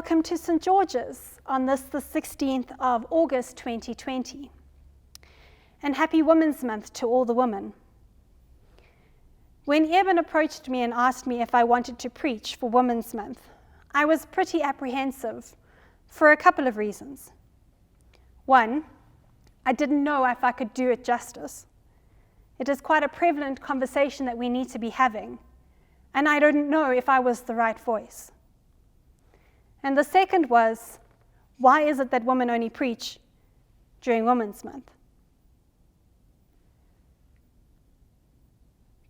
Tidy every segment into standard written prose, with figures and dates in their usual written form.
welcome to St. George's on the 16th of August 2020. And happy Women's Month to all the women. When Eben approached me and asked me if I wanted to preach for Women's Month, I was pretty apprehensive for a couple of reasons. One, I didn't know if I could do it justice. It is quite a prevalent conversation that we need to be having, and I don't know if I was the right voice. And the second was, why is it that women only preach during Women's Month?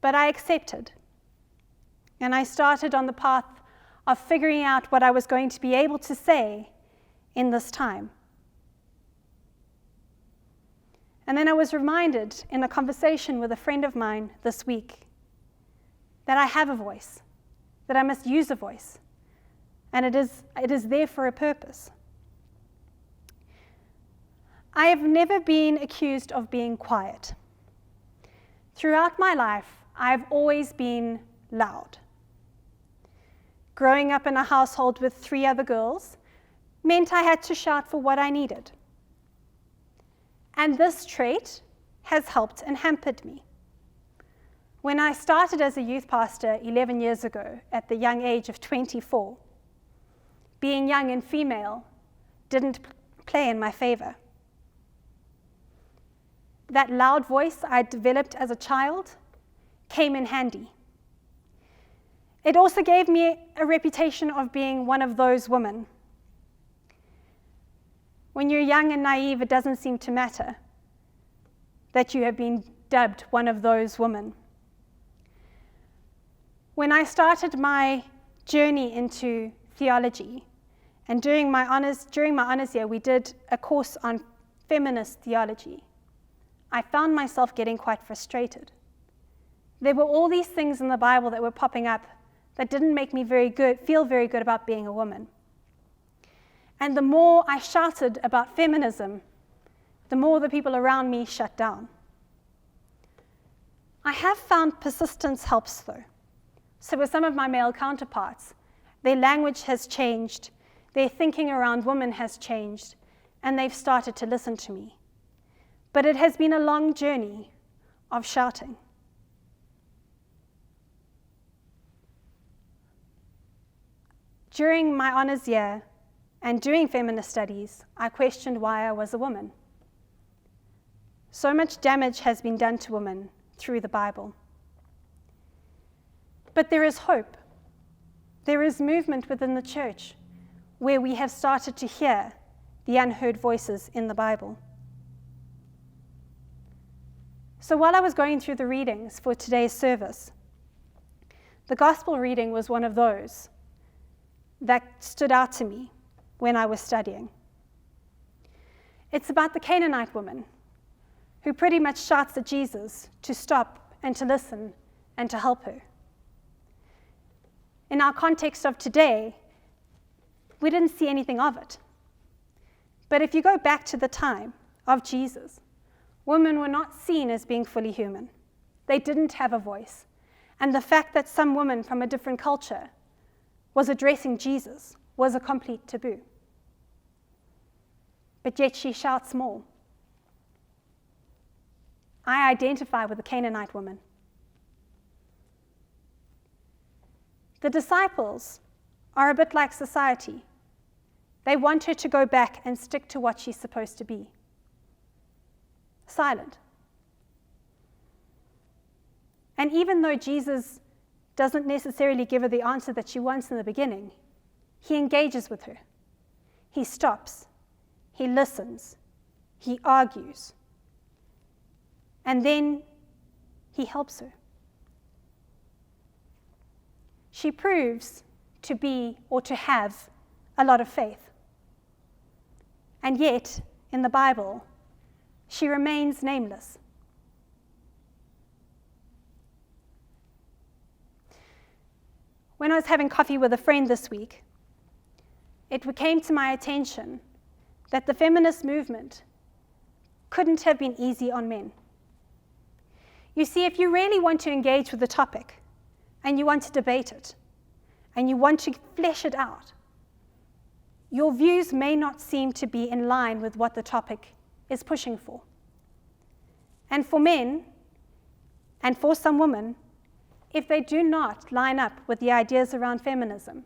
But I accepted, and I started on the path of figuring out what I was going to be able to say in this time. And then I was reminded in a conversation with a friend of mine this week that I have a voice, that I must use a voice, and it is there for a purpose. I have never been accused of being quiet. Throughout my life, I've always been loud. Growing up in a household with 3 other girls meant I had to shout for what I needed. And this trait has helped and hampered me. When I started as a youth pastor 11 years ago at the young age of 24, being young and female didn't play in my favor. That loud voice I developed as a child came in handy. It also gave me a reputation of being one of those women. When you're young and naive, it doesn't seem to matter that you have been dubbed one of those women. When I started my journey into theology, and during my honors year, we did a course on feminist theology, I found myself getting quite frustrated. There were all these things in the Bible that were popping up that didn't make me feel very good about being a woman. And the more I shouted about feminism, the more the people around me shut down. I have found persistence helps though. So with some of my male counterparts, their language has changed, their thinking around women has changed, and they've started to listen to me. But it has been a long journey of shouting. During my honors year and doing feminist studies, I questioned why I was a woman. So much damage has been done to women through the Bible. But there is hope. There is movement within the church where we have started to hear the unheard voices in the Bible. So while I was going through the readings for today's service, the gospel reading was one of those that stood out to me when I was studying. It's about the Canaanite woman who pretty much shouts at Jesus to stop and to listen and to help her. In our context of today, we didn't see anything of it. But if you go back to the time of Jesus, women were not seen as being fully human. They didn't have a voice. And the fact that some woman from a different culture was addressing Jesus was a complete taboo. But yet she shouts more. I identify with the Canaanite woman. The disciples are a bit like society. They want her to go back and stick to what she's supposed to be. Silent. And even though Jesus doesn't necessarily give her the answer that she wants in the beginning, he engages with her. He stops. He listens. He argues. And then he helps her. She proves to be or to have a lot of faith. And yet, in the Bible, she remains nameless. When I was having coffee with a friend this week, it came to my attention that the feminist movement couldn't have been easy on men. You see, if you really want to engage with the topic, and you want to debate it, and you want to flesh it out, your views may not seem to be in line with what the topic is pushing for. And for men, and for some women, if they do not line up with the ideas around feminism,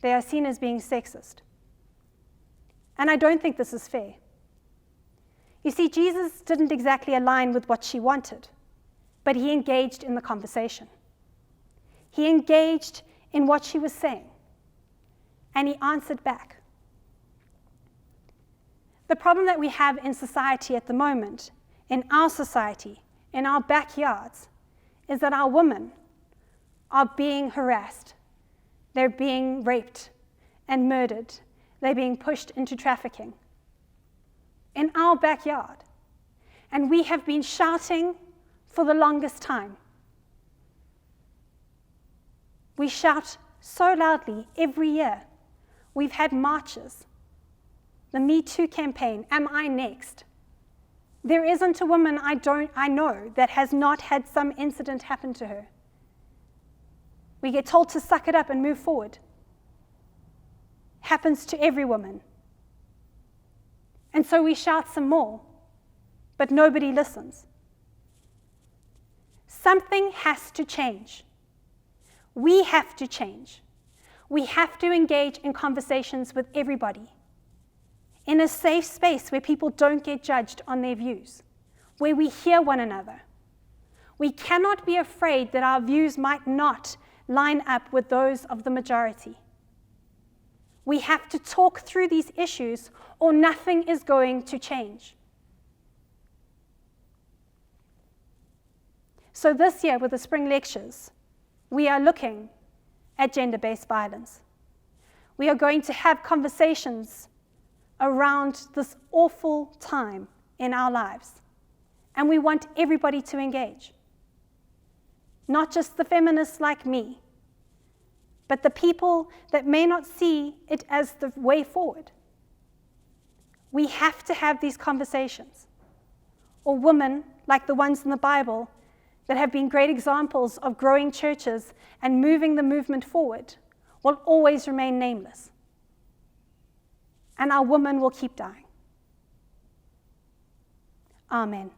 they are seen as being sexist. And I don't think this is fair. You see, Jesus didn't exactly align with what she wanted, but he engaged in the conversation. He engaged in what she was saying, and he answered back. The problem that we have in society at the moment, in our society, in our backyards, is that our women are being harassed. They're being raped and murdered. They're being pushed into trafficking in our backyard. And we have been shouting for the longest time. We shout so loudly every year. We've had marches. The Me Too campaign, Am I Next? There isn't a woman I know that has not had some incident happen to her. We get told to suck it up and move forward. Happens to every woman. And so we shout some more, but nobody listens. Something has to change. We have to change. We have to engage in conversations with everybody, in a safe space where people don't get judged on their views, where we hear one another. We cannot be afraid that our views might not line up with those of the majority. We have to talk through these issues, or nothing is going to change. So this year with the spring lectures, we are looking at gender-based violence. We are going to have conversations around this awful time in our lives. And we want everybody to engage. Not just the feminists like me, but the people that may not see it as the way forward. We have to have these conversations. Or women, like the ones in the Bible, that have been great examples of growing churches and moving the movement forward, will always remain nameless. And our women will keep dying. Amen.